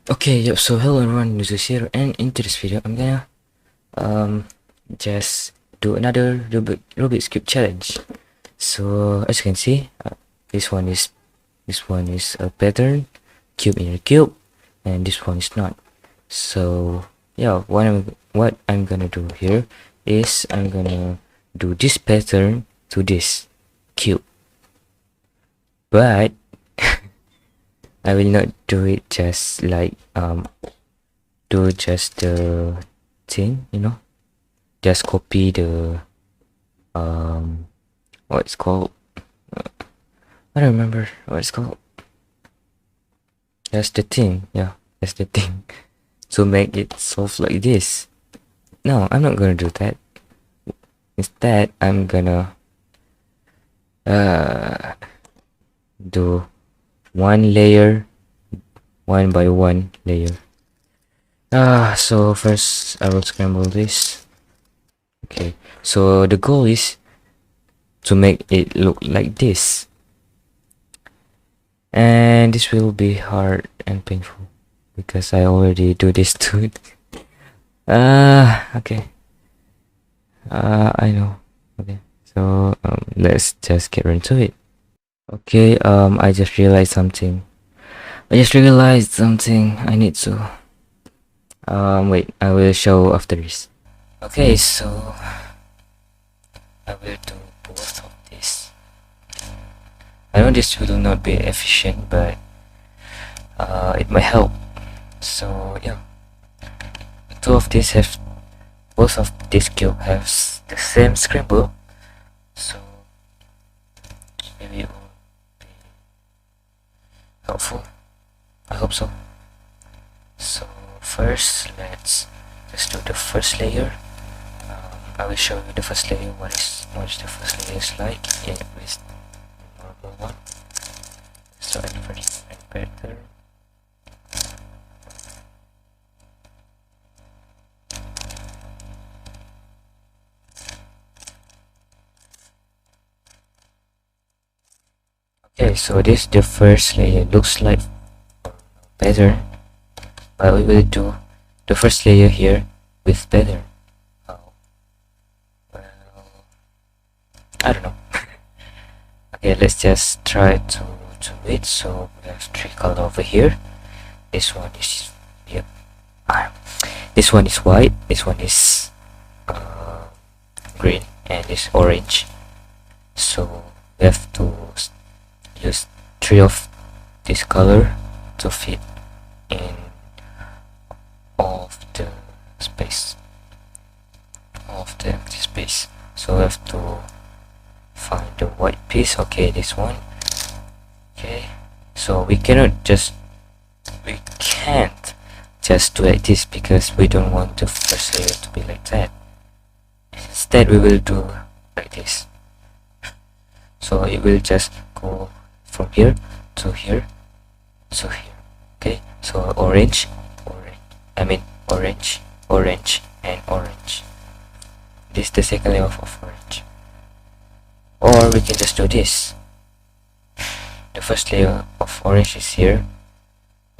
Okay, yep, so hello everyone, Nuzu here, and into this video I'm gonna just do another Rubik's Cube challenge. So as you can see, this one is a pattern cube in a cube, and this one is not. So yeah, what I'm gonna do here is I'm gonna do this pattern to this cube, but I will not do it just like do just the thing, just copy the what it's called. I don't remember what it's called. That's the thing, yeah, that's the thing. To make it solve like this. No, I'm not gonna do that. Instead, I'm gonna do one layer, one by one layer. So first I will scramble this. Okay, so the goal is to make it look like this, and this will be hard and painful because I already do this to it. Okay. I know. Okay, so let's just get into it. Okay, I just realized something. I need to wait, I will show after this. Okay, so I will do both of this. I know this will not be efficient, but it might help. So yeah, both of this cube has the same scramble, so maybe it will be helpful. I hope so. So first, let's just do the first layer. I will show you the first layer. What is the first layer is like with the normal one. So at first, better. Okay, so this the first layer looks like better, but we will do the first layer here with better. Oh, well, I don't know. Okay, let's just try to do it. So we have three colors over here. This one is this one is white. This one is green, and this orange. So we have to use three of this color to fit in all of the space, of the empty space. So we have to find the white piece. Okay, this one. Okay, so we can't just do like this because we don't want the first layer to be like that. Instead, we will do like this. So it will just go from here to here to here. Okay, so orange, and orange. This is the second layer of orange. Or we can just do this. The first layer of orange is here.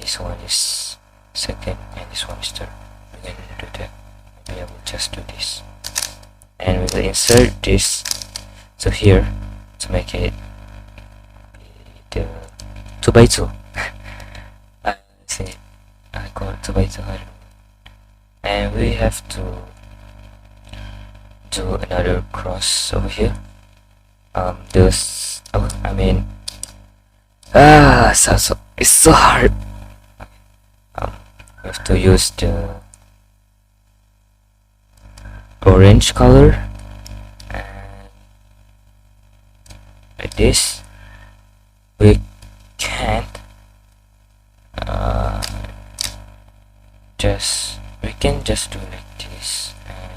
This one is second, and this one is third. We can do that. Maybe I will just do this, and we will insert this to here to make it the 2x2. I call it 2x2. I don't know. And we have to do another cross over here. It's so hard. We have to use the orange color, and like this. We can't we can just do like this, and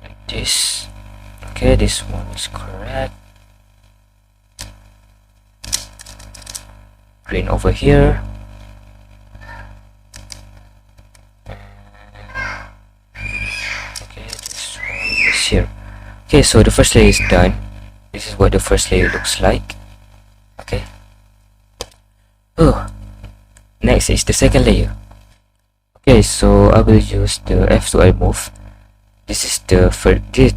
like this. Okay, this one is correct. Green over here. Okay, this one is here. Okay, so the first layer is done. This is what the first layer looks like. Okay, Next is the second layer. Okay, so I will use the F2I move. This is the first layer.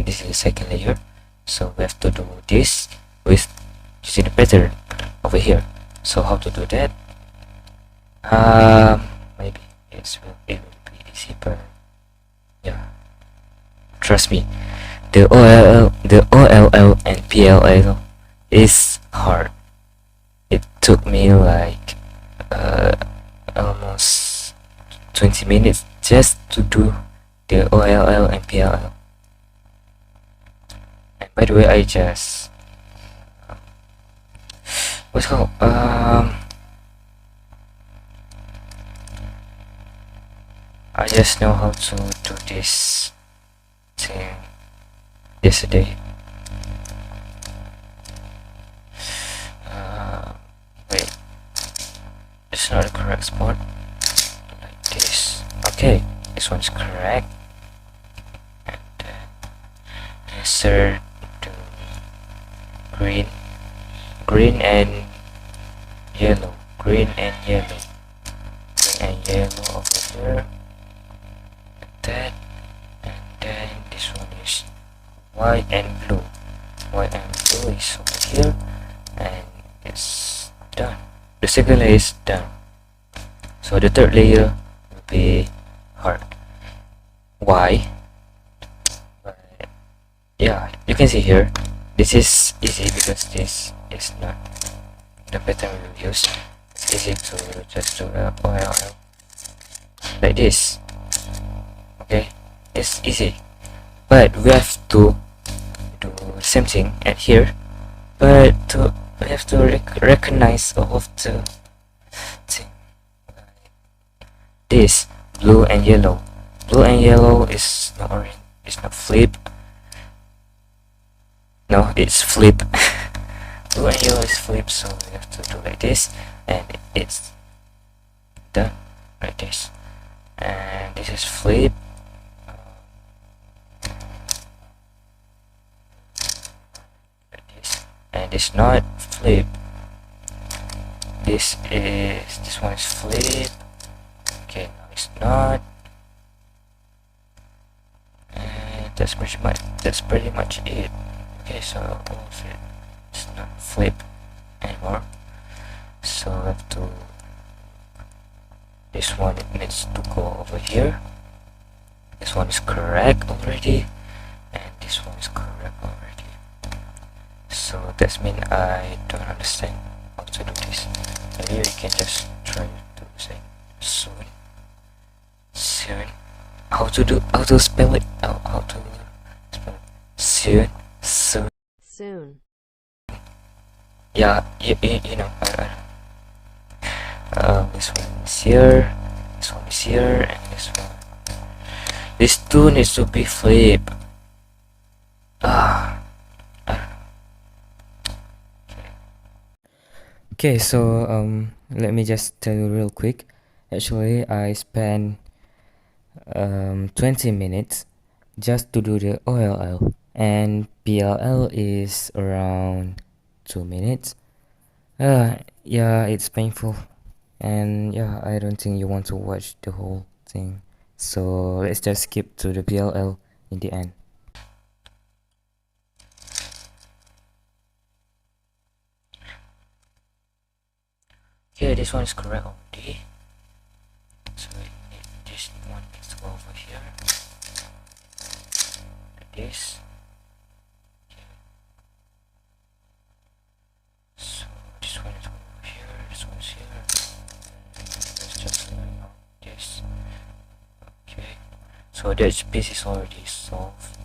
This is the second layer. So we have to do this with using the pattern over here. So how to do that? Maybe it will be easy, but yeah, trust me, the OLL and PLL is hard. It took me like almost 20 minutes just to do the OLL and PLL. And by the way, I just what's called I just know how to do this thing yesterday. Wait, it's not the correct spot. Like this. Okay, this one's correct. And then insert to green and yellow, green and yellow over here. That, and then this one is white and blue. White and blue is over here, and it's done. The second layer is done. So the third layer will be hard. Why? But yeah, you can see here. This is easy because this is not the pattern we will use. It's easy to just do the OLL like this. Okay, it's easy, but we have to do the same thing at here, but we have to recognize all of the thing like this. Blue and yellow is not orange, it's not flip. No, it's flip. Blue and yellow is flip, so we have to do like this, and it's done like this. And this is flip. And it's not flip. This one is flip. Okay, no, it's not. And that's pretty much it. Okay, so all of it is not flip anymore. So I have to. This one, it needs to go over here. This one is correct already, and this one is correct already. So that means I don't understand how to do this. Maybe we can just try to say soon. How to spell it? How to spell it? Soon. Yeah, you know. This one is here. This one is here, and this one. This two needs to be flipped. Okay, so let me just tell you real quick. Actually, I spent 20 minutes just to do the OLL, and PLL is around 2 minutes. Yeah, it's painful, and yeah, I don't think you want to watch the whole thing, so let's just skip to the PLL in the end. Okay, this one is correct already. So this one needs to go over here. Like this. Okay. So this one is over here. This one's here. Let's just like this. Okay. So that piece is already solved.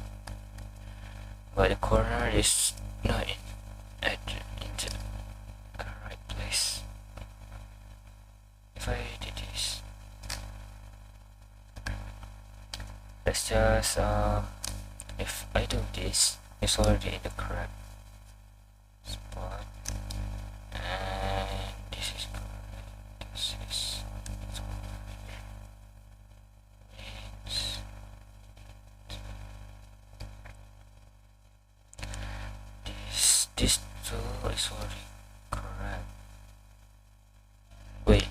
But the corner is not in the right place. If I did this, let's just if I do this, it's already in the correct spot, and this is correct. This is this two is already correct. Wait.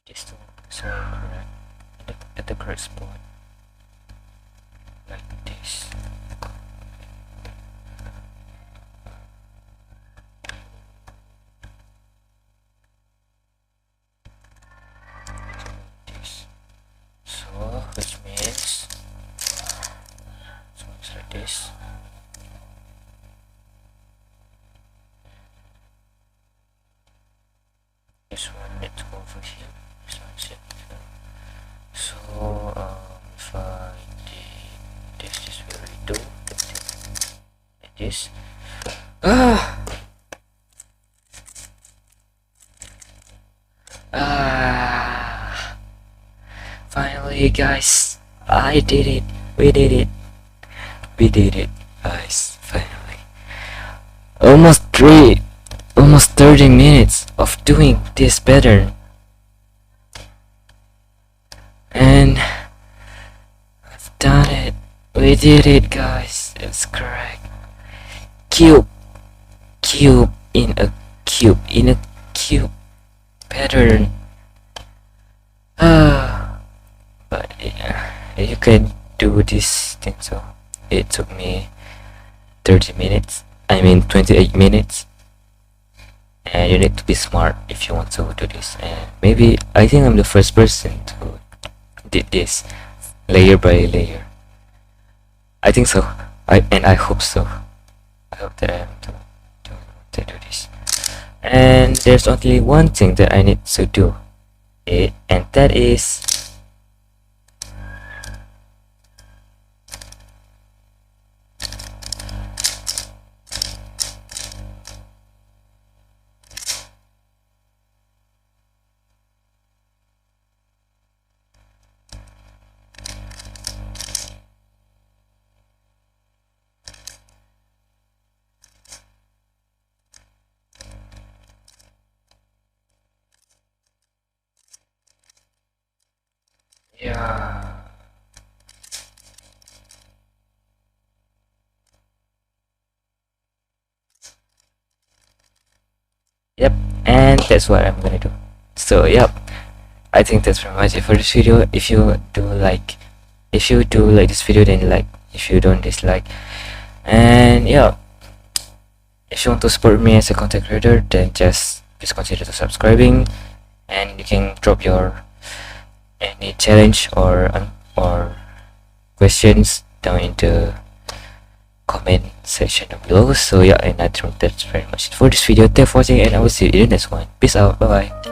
this to correct at the correct spot, like this. So which means it's like this. This one let's go over here. This one's it. So if I did this will redo like this. Finally guys, I did it. We did it guys, finally. Almost 30 minutes of doing this pattern, and I've done it. We did it guys, it's correct. Cube in a cube pattern. But yeah, you can do this thing. So it took me 30 minutes, I mean 28 minutes, and you need to be smart if you want to do this. And maybe I think I'm the first person to did this layer by layer. I think so. I hope so. I hope that I'm to do this. And there's only one thing that I need to do, and that is yeah. Yep, and that's what I'm gonna do. So yep, I think that's pretty much it for this video. If you do like this video, then like. If you don't, dislike. And yeah, if you want to support me as a content creator, then just please consider to subscribing, and you can drop your any challenge or questions down in the comment section down below. So yeah, and I think that's very much it for this video. Thanks for watching, and I will see you in the next one. Peace out. Bye bye.